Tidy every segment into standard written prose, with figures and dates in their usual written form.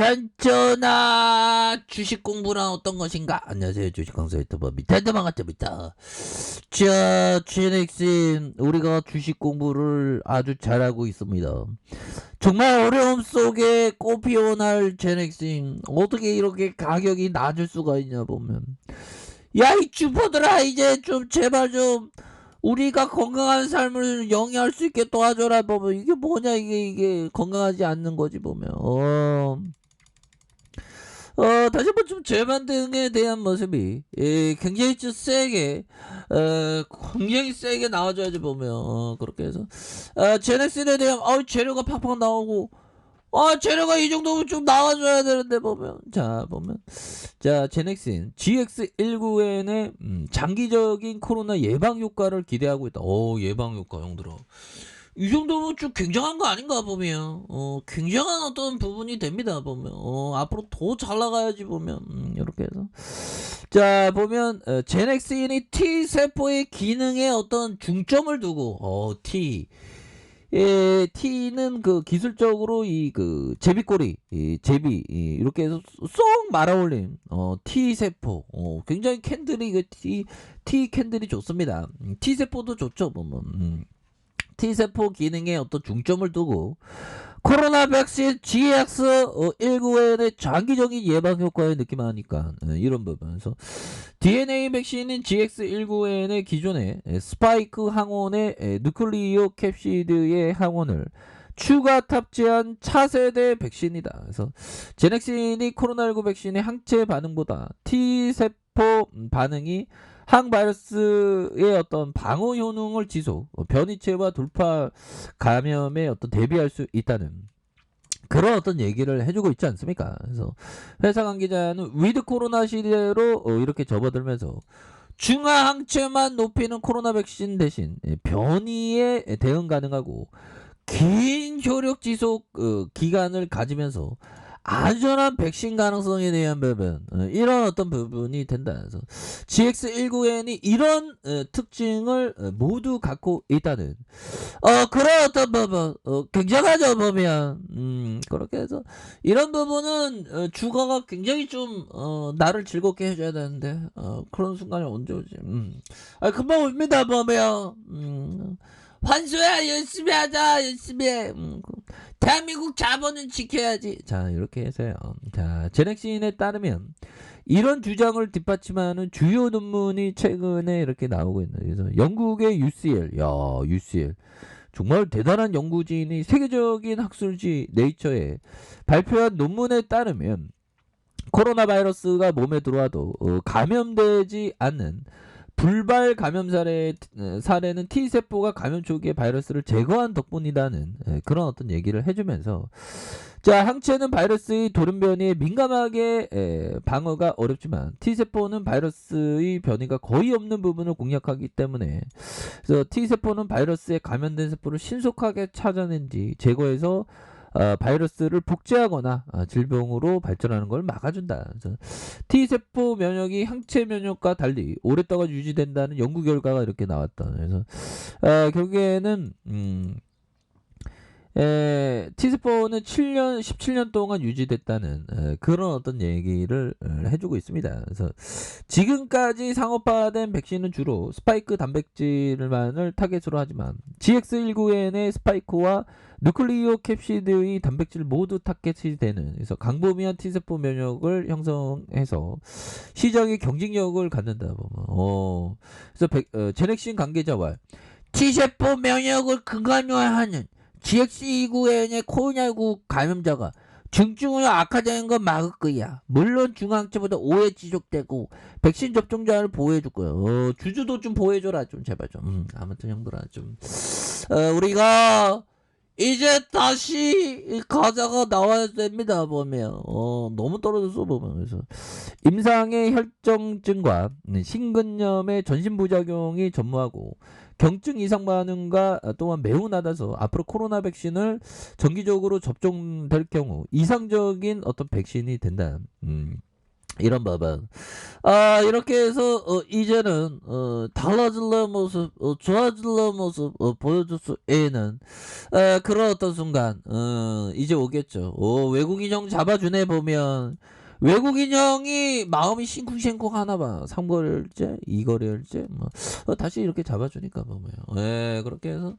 부산전화 주식 공부란 어떤 것인가? 안녕하세요. 주식 강사 유튜버 밑에도 반갑습니다. 자, GNX인 우리가 주식 공부를 아주 잘하고 있습니다. 정말 어려움 속에 꽃피어날 GNX인 어떻게 이렇게 가격이 낮을 수가 있냐 보면, 야, 이 주포들아, 이제 좀 제발 좀 우리가 건강한 삶을 영위할 수 있게 도와줘라. 보면 이게 뭐냐, 이게 건강하지 않는 거지 보면. 다시 한번 좀 재반등에 대한 모습이 굉장히 좀 세게, 굉장히 세게 나와줘야지 보면. 그렇게 해서 제넥슨에 대한 재료가 팍팍 나오고, 재료가 이 정도면 좀 나와줘야 되는데 보면. 자, 제넥슨 GX19N의 장기적인 코로나 예방 효과를 기대하고 있다. 예방 효과 형들아, 이 정도면 좀 굉장한 거 아닌가 보면. 굉장한 어떤 부분이 됩니다 보면. 앞으로 더 잘 나가야지 보면. 이렇게 해서 자 보면, 제넥슨이 T 세포의 기능에 어떤 중점을 두고, T는 그 기술적으로 제비꼬리, 이렇게 해서 쏙 말아올린 T 세포, 굉장히 캔들이 T 캔들이 좋습니다. T 세포도 좋죠 보면. T세포 기능에 어떤 중점을 두고 코로나 백신 GX19N의 장기적인 예방 효과에 느낌하니까 이런 부분에서 DNA 백신인 GX19N의 기존의 스파이크 항원의 누클리오 캡시드의 항원을 추가 탑재한 차세대 백신이다. 그래서 제넥신이 코로나19 백신의 항체 반응보다 T세포 반응이 항바이러스의 어떤 방어 효능을 지속, 변이체와 돌파 감염에 어떤 대비할 수 있다는 그런 어떤 얘기를 해주고 있지 않습니까? 그래서 회사 관계자는 위드 코로나 시대로 이렇게 접어들면서 중화 항체만 높이는 코로나 백신 대신 변이에 대응 가능하고 긴 효력 지속 기간을 가지면서 안전한 백신 가능성에 대한 부분, 이런 어떤 부분이 된다. 그래서 GX19N이 이런 특징을 모두 갖고 있다는 그런 어떤 부분, 굉장하죠 보면. 그렇게 해서 이런 부분은 주가가 굉장히 좀 나를 즐겁게 해줘야 되는데 그런 순간이 언제 오지? 금방 옵니다 보면. 환수야, 열심히 하자, 열심히 해. 대한민국 자본은 지켜야지. 자, 이렇게 해서요. 자, 제넥신에 따르면 이런 주장을 뒷받침하는 주요 논문이 최근에 이렇게 나오고 있는. 그래서 영국의 UCL 정말 대단한 연구진이 세계적인 학술지 네이처에 발표한 논문에 따르면 코로나 바이러스가 몸에 들어와도 감염되지 않는 불발 감염 사례는 T세포가 감염 초기에 바이러스를 제거한 덕분이라는 그런 어떤 얘기를 해주면서, 자, 항체는 바이러스의 돌연변이에 민감하게 방어가 어렵지만 T세포는 바이러스의 변이가 거의 없는 부분을 공략하기 때문에, 그래서 T세포는 바이러스에 감염된 세포를 신속하게 찾아낸 뒤 제거해서 바이러스를 복제하거나 질병으로 발전하는 걸 막아준다. 그래서 T세포 면역이 항체 면역과 달리 오랫동안 유지된다는 연구 결과가 이렇게 나왔다. 그래서 결국에는 T세포는 17년 동안 유지됐다는 그런 어떤 얘기를 해주고 있습니다. 그래서 지금까지 상업화된 백신은 주로 스파이크 단백질만을 타겟으로 하지만 GX19N의 스파이크와 누클리오 캡시드의 단백질 모두 타겟이 되는, 그래서 광범위한 T세포 면역을 형성해서 시장의 경쟁력을 갖는다 보면. 그래서 제넥신 관계자와 T세포 면역을 근간화하는 GX29N의 코로나19 감염자가 중증으로 악화되는 건 막을 거야. 물론 중앙체보다 오래 지속되고 백신 접종자를 보호해줄 거야. 주주도 좀 보호해줘라 좀 제발 좀. 아무튼 형들아 좀 우리가 이제 다시 가자가 나와야 됩니다 보면. 너무 떨어졌어 보면. 그래서 임상의 혈전증과 심근염의 전신부작용이 전무하고 경증 이상 반응과 또한 매우 낮아서 앞으로 코로나 백신을 정기적으로 접종될 경우 이상적인 어떤 백신이 된다. 이런 부분. 이렇게 해서 이제는 달라질러 모습, 좋아질러 모습 보여줄 수 있는 그런 어떤 순간 이제 오겠죠. 외국 인형 잡아주네 보면 외국 인형이 마음이 싱쿵싱쿵하나 봐. 3거리일째, 2거리일째 뭐 다시 이렇게 잡아주니까 보면. 예, 그렇게 해서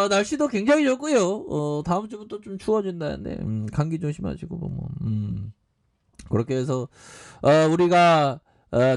날씨도 굉장히 좋고요. 다음 주부터 좀 추워진다는데 감기 조심하시고 뭐. 그렇게 해서 우리가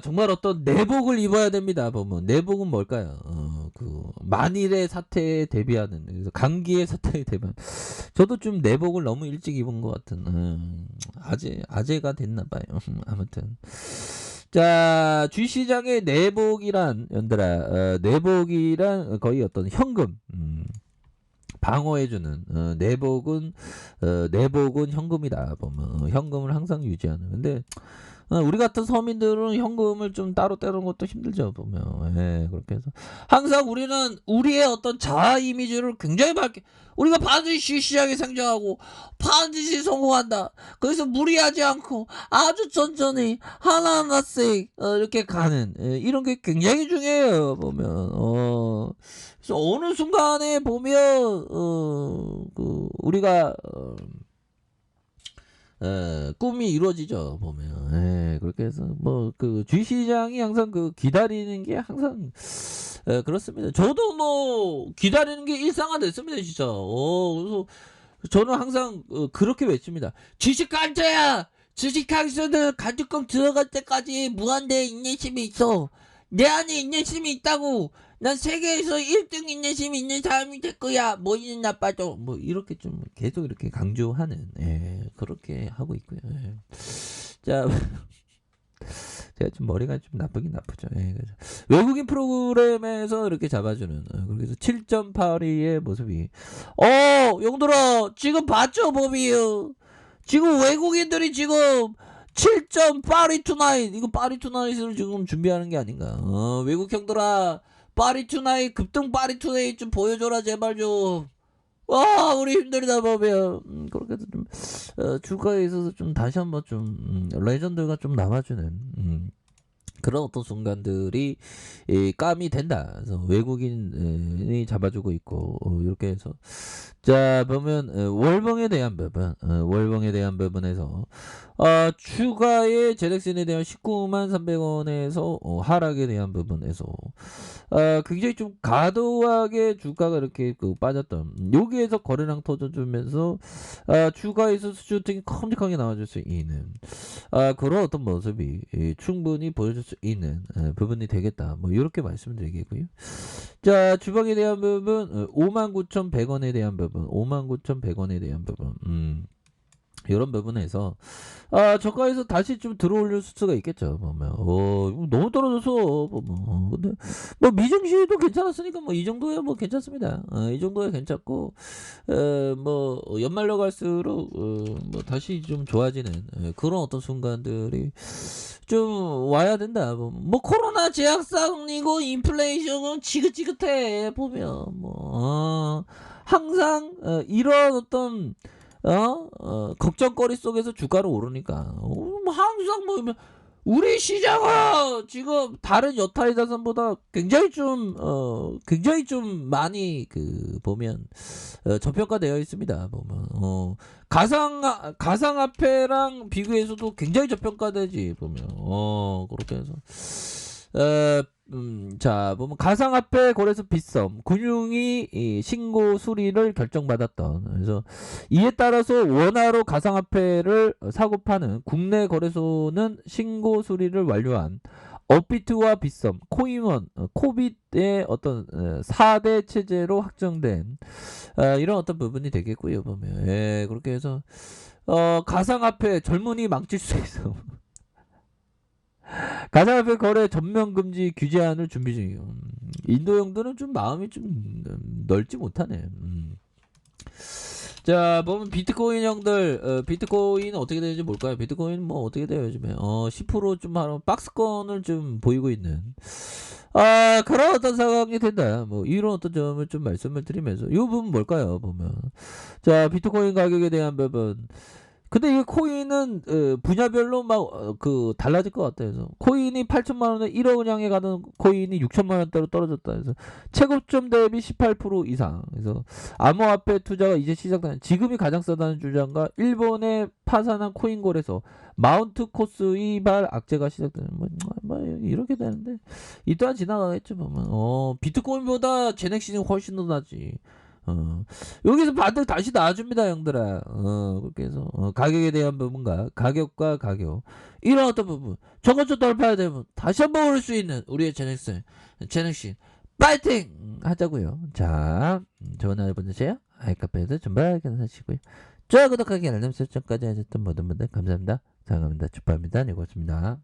정말 어떤 내복을 입어야 됩니다. 보면 내복은 뭘까요? 그 만일의 사태에 대비하는, 그래서 감기의 사태에 대비하는. 저도 좀 내복을 너무 일찍 입은 것 같은 아재가 됐나 봐요. 아무튼 자, 주시장의 내복이란 연들아, 내복이란 거의 어떤 현금. 방어해주는 내복은 현금이다 보면 현금을 항상 유지하는. 근데 우리 같은 서민들은 현금을 좀 따로 떼는 것도 힘들죠 보면. 예, 그렇게 해서 항상 우리는 우리의 어떤 자아 이미지를 굉장히 밝게, 우리가 반드시 시장에 상장하고 반드시 성공한다. 그래서 무리하지 않고 아주 천천히 하나하나씩 이렇게 가는, 이런 게 굉장히 중요해요 보면. 그래서 어느 순간에 보면 그 우리가 꿈이 이루어지죠 보면. 예, 그렇게 해서 뭐 그 주식시장이 항상 그 기다리는 게 항상 그렇습니다. 저도 뭐 기다리는 게 일상화됐습니다 진짜. 그래서 저는 항상 그렇게 외칩니다. 주식 간저야, 주식하기서는 간주권 들어갈 때까지 무한대 인내심이 있어. 내 안에 인내심이 있다고. 난 세계에서 1등 인내심이 있는 사람이 될 거야. 머리는 나빠져. 뭐 이렇게 좀 계속 이렇게 강조하는, 그렇게 하고 있고요. 예. 자, 제가 좀 머리가 좀 나쁘긴 나쁘죠. 예, 그래서 외국인 프로그램에서 이렇게 잡아주는, 그래서 7.82의 모습이. 용들아 지금 봤죠 법이요. 지금 외국인들이 지금 7.82 투나잇, 이거 파리 투나잇을 지금 준비하는 게 아닌가. 외국 형들아, 파리 투나잇, 급등 파리 투나잇 좀 보여줘라 제발 좀. 와, 우리 힘들다 보면. 그렇게 해서 좀 주가에 있어서 좀 다시 한번 좀 레전드가 좀 남아주는 그런 어떤 순간들이 감이 된다. 그래서 외국인이 잡아주고 있고, 이렇게 해서 자 보면 월봉에 대한 부분, 월봉에 대한 부분에서 추가의 제렉슨에 대한 19만 300원에서 하락에 대한 부분에서 굉장히 좀 과도하게 주가가 이렇게 빠졌던, 여기에서 거래량 터져주면서 추가에서 수주등이 컴직하게 나와줄 수 있는 그런 어떤 모습이 충분히 보여줄 수 있는 부분이 되겠다. 뭐 이렇게 말씀드리겠고요. 자, 주방에 대한 부분 59,100원에 대한 부분, 59,100원에 대한 부분. 이런 부분에서 저가에서 다시 좀 들어올릴 수가 있겠죠 보면. 이거 너무 떨어져서 보면. 근데 뭐 미증시도 괜찮았으니까 뭐 이 정도야 뭐 괜찮습니다. 이 정도야 괜찮고, 뭐 연말로 갈수록 뭐 다시 좀 좋아지는 그런 어떤 순간들이 좀 와야 된다. 뭐 코로나 제약상이고 인플레이션은 지긋지긋해 보면 뭐 항상 이런 어떤 걱정거리 속에서 주가를 오르니까 뭐 항상 뭐 우리 시장은 지금 다른 여타의 자산보다 굉장히 좀 많이 보면 저평가되어 있습니다. 보면 가상화폐랑 비교해서도 굉장히 저평가되지 보면. 그렇게 해서 자 보면 가상화폐 거래소 빗썸 금융이 신고 수리를 결정받았던, 그래서 이에 따라서 원화로 가상화폐를 사고 파는 국내 거래소는 신고 수리를 완료한 업비트와 빗썸, 코인원, 코빗의 어떤 4대 체제로 확정된 이런 어떤 부분이 되겠고요 보면. 그렇게 해서 가상화폐 젊은이 망칠 수 있어. 가상화폐 거래 전면 금지 규제안을 준비 중이에요. 인도 형들은 좀 마음이 좀 넓지 못하네. 자, 보면 비트코인 형들, 비트코인 어떻게 되는지 볼까요? 비트코인 뭐 어떻게 돼요 요즘에? 10%좀 하는 박스권을 좀 보이고 있는 그런 어떤 상황이 된다. 뭐 이런 어떤 점을 좀 말씀을 드리면서 이 부분 뭘까요? 보면 자, 비트코인 가격에 대한 부분. 근데 이게 코인은 분야별로 막 달라질 것 같아요. 그래서 코인이 8천만 원에 1억 을 향해 가는 코인이 6천만 원대로 떨어졌다. 그래서 최고점 대비 18% 이상. 그래서 암호화폐 투자가 이제 시작되는 지금이 가장 싸다는 주장과 일본의 파산한 코인 거래소 마운트 코스이발 악재가 시작되는 뭐 이렇게 되는데 이 또한 지나가겠죠 보면. 비트코인보다 제넥시는 훨씬 더 나지. 여기서 반등 다시 나와줍니다, 형들아. 그렇게 해서 가격에 대한 부분과 가격과 가격 이런 어떤 부분 저것저 돌파해야 되면 다시 한번 오를 수 있는 우리의 제넥신 파이팅 하자고요. 자, 좋은 하루 보내세요. 아이카페에서 전발하게 하시고요. 좋아요, 구독하기, 알람 설정까지 하셨던 모든 분들 감사합니다. 사랑합니다. 축하합니다. 네, 고맙습니다.